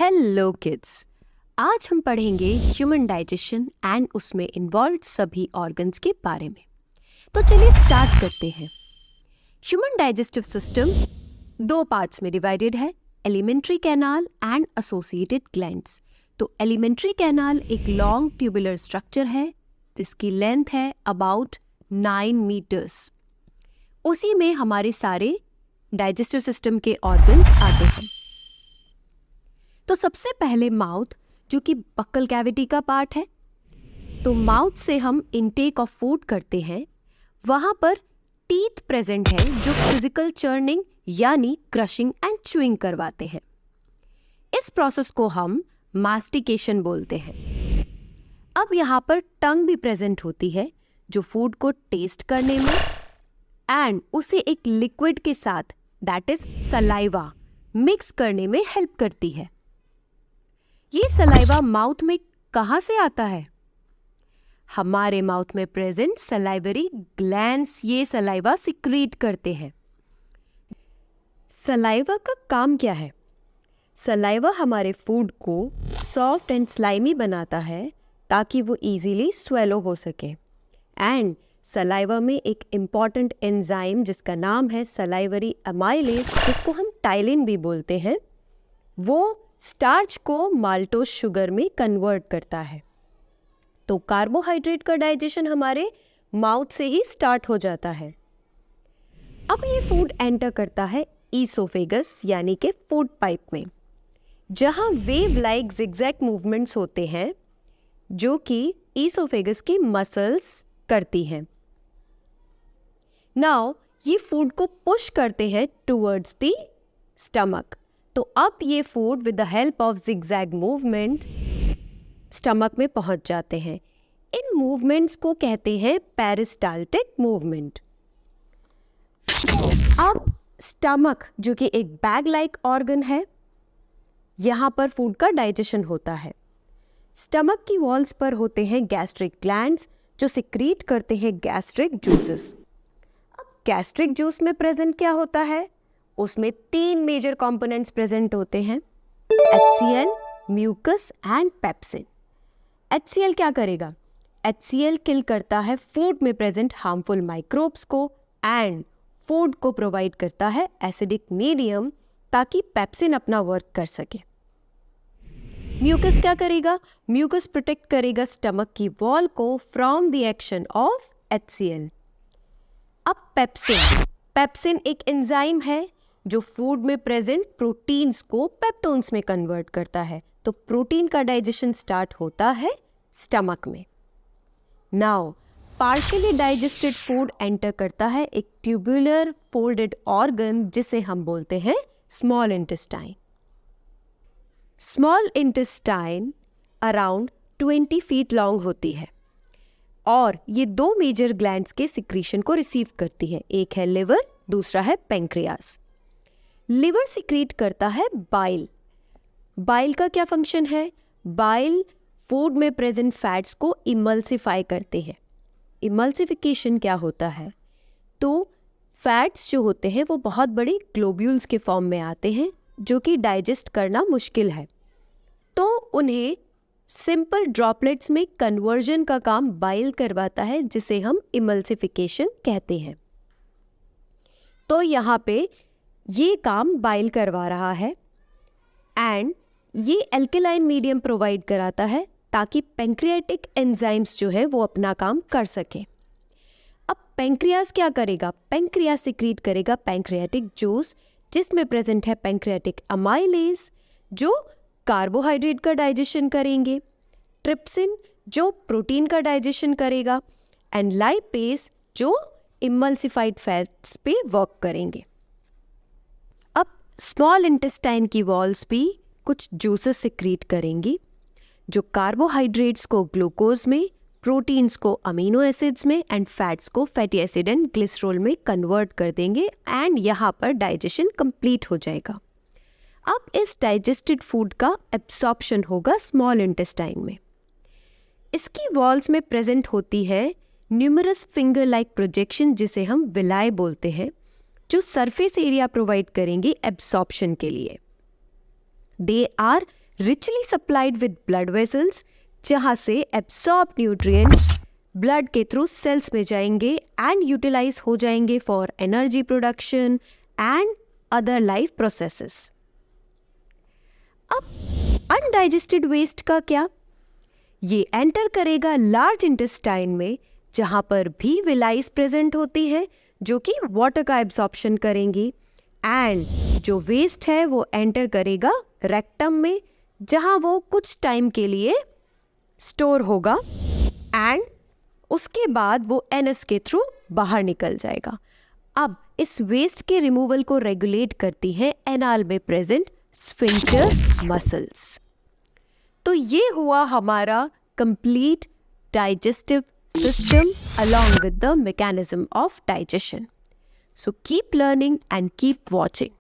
Hello kids, आज हम पढ़ेंगे ह्यूमन डाइजेशन एंड उसमें इन्वॉल्व सभी ऑर्गन्स के बारे में। तो चलिए स्टार्ट करते हैं। ह्यूमन डाइजेस्टिव सिस्टम दो पार्ट्स में डिवाइडेड है, alimentary canal and associated glands. तो एलिमेंट्री कैनाल एक लॉन्ग ट्यूबुलर स्ट्रक्चर है जिसकी लेंथ है अबाउट 9 मीटर्स। उसी में हमारे सारे डाइजेस्टिव सिस्टम के ऑर्गन्स आते हैं। तो सबसे पहले माउथ, जो कि बक्कल कैविटी का पार्ट है। तो माउथ से हम इनटेक ऑफ फूड करते हैं। वहां पर टीथ प्रेजेंट है जो फिजिकल चर्निंग यानी क्रशिंग एंड च्यूइंग करवाते हैं। इस प्रोसेस को हम मास्टिकेशन बोलते हैं। अब यहाँ पर टंग भी प्रेजेंट होती है जो फूड को टेस्ट करने में एंड उसे एक लिक्विड के साथ दैट इज सलाइवा मिक्स करने में हेल्प करती है। ये सलाइवा माउथ में कहाँ से आता है? हमारे माउथ में प्रेजेंट सलाइवरी ग्लैंड्स ये सलाइवा सिक्रीट करते हैं। सलाइवा का काम क्या है? सलाइवा हमारे फूड को सॉफ्ट एंड स्लाइमी बनाता है ताकि वो इजीली स्वेलो हो सके। एंड सलाइवा में एक इम्पॉर्टेंट एंजाइम जिसका नाम है सलाइवरी अमाइलेज, जिसको हम टाइलिन भी बोलते हैं, वो स्टार्च को माल्टोज शुगर में कन्वर्ट करता है। तो कार्बोहाइड्रेट का डाइजेशन हमारे माउथ से ही स्टार्ट हो जाता है। अब ये फूड एंटर करता है ईसोफेगस यानी कि फूड पाइप में, जहां वेव लाइक जिगजैग मूवमेंट्स होते हैं जो कि ईसोफेगस की मसल्स करती हैं। नाउ ये फूड को पुश करते हैं टुवर्ड्स द स्टमक। तो अब ये food with the help of zigzag movement stomach में पहुंच जाते हैं। इन मूवमेंट्स को कहते हैं पेरिस्टाल्टिक मूवमेंट। अब स्टमक, जो कि एक बैग लाइक ऑर्गन है, यहाँ पर फूड का डाइजेशन होता है। स्टमक की वॉल्स पर होते हैं गैस्ट्रिक ग्लैंड्स जो सिक्रीट करते हैं गैस्ट्रिक जूसेस। अब गैस्ट्रिक जूस में प्रेजेंट क्या होता है? उसमें 3 मेजर कंपोनेंट्स प्रेजेंट होते हैं, HCl, mucus and pepsin. HCl क्या करेगा? HCl किल करता है फूड में प्रेजेंट हार्मफुल माइक्रोब्स को एंड फूड को प्रोवाइड करता है एसिडिक मीडियम ताकि पेप्सिन अपना वर्क कर सके। म्यूकस क्या करेगा? म्यूकस प्रोटेक्ट करेगा स्टमक की वॉल को from the action of HCl। अब पेप्सिन एक एंजाइम है जो फूड में प्रेजेंट प्रोटीन्स को पेप्टोन्स में कन्वर्ट करता है। तो प्रोटीन का डाइजेशन स्टार्ट होता है स्टमक में। Now partially digested food enter करता है एक ट्यूबुलर फोल्डेड ऑर्गन जिसे हम बोलते हैं small intestine. Small intestine around 20 feet long होती है और ये 2 मेजर ग्लैंड्स के सिक्रीशन को रिसीव करती है। एक है लिवर, दूसरा है पेंक्रियास। लिवर सिक्रीट करता है बाइल। बाइल का क्या फंक्शन है? बाइल फूड में प्रेजेंट फैट्स को इमल्सिफाई करते हैं। इमल्सिफिकेशन क्या होता है? तो फैट्स जो होते हैं वो बहुत बड़ी ग्लोब्यूल्स के फॉर्म में आते हैं जो कि डाइजेस्ट करना मुश्किल है। तो उन्हें सिंपल ड्रॉपलेट्स में कन्वर्जन का काम बाइल करवाता है जिसे हम इमल्सिफिकेशन कहते हैं। तो यहाँ पे ये काम बाइल करवा रहा है एंड ये एल्केलाइन मीडियम प्रोवाइड कराता है ताकि पेंक्रियाटिक एंजाइम्स जो है वो अपना काम कर सके। अब पेंक्रियास क्या करेगा? पेंक्रियास सिक्रीट करेगा पेंक्रियाटिक जूस जिसमें प्रेजेंट है पेंक्रियाटिक अमाइलेज जो कार्बोहाइड्रेट का डाइजेशन करेंगे, ट्रिप्सिन जो प्रोटीन का डाइजेशन करेगा एंड लाइपेज जो इमल्सिफाइड फैट्स पे वर्क करेंगे। अब स्मॉल इंटेस्टाइन की वॉल्स भी कुछ जूसेस सिक्रीट करेंगी जो कार्बोहाइड्रेट्स को ग्लूकोज में, प्रोटीन्स को अमीनो एसिड्स में एंड फैट्स को फैटी एसिड एंड ग्लिसरॉल में कन्वर्ट कर देंगे एंड यहाँ पर डाइजेशन कंप्लीट हो जाएगा। अब इस डाइजेस्टेड फूड का एब्सॉर्प्शन होगा स्मॉल इंटेस्टाइन में। इसकी वॉल्स में प्रेजेंट होती है न्यूमरस फिंगर लाइक प्रोजेक्शन जिसे हम विलाई बोलते हैं, जो सरफेस एरिया प्रोवाइड करेंगे एब्सॉर्प्शन के लिए। They are richly supplied with blood vessels, जहाँ से absorbed nutrients ब्लड के थ्रू सेल्स में जाएंगे एंड यूटिलाइज हो जाएंगे for energy production and other life processes. अब अनडाइजेस्टेड वेस्ट का क्या? ये एंटर करेगा लार्ज इंटेस्टाइन में, जहाँ पर भी विलाइज प्रेजेंट होती है जो कि वाटर का एब्जॉर्प्शन करेंगी, एंड जो वेस्ट है वो एंटर करेगा रेक्टम में, जहाँ वो कुछ टाइम के लिए स्टोर होगा एंड उसके बाद वो एनस के थ्रू बाहर निकल जाएगा। अब इस वेस्ट के रिमूवल को रेगुलेट करती है एनाल में प्रेजेंट स्फिंक्टर मसल्स। तो ये हुआ हमारा complete digestive system along with the mechanism of digestion. So keep learning and keep watching.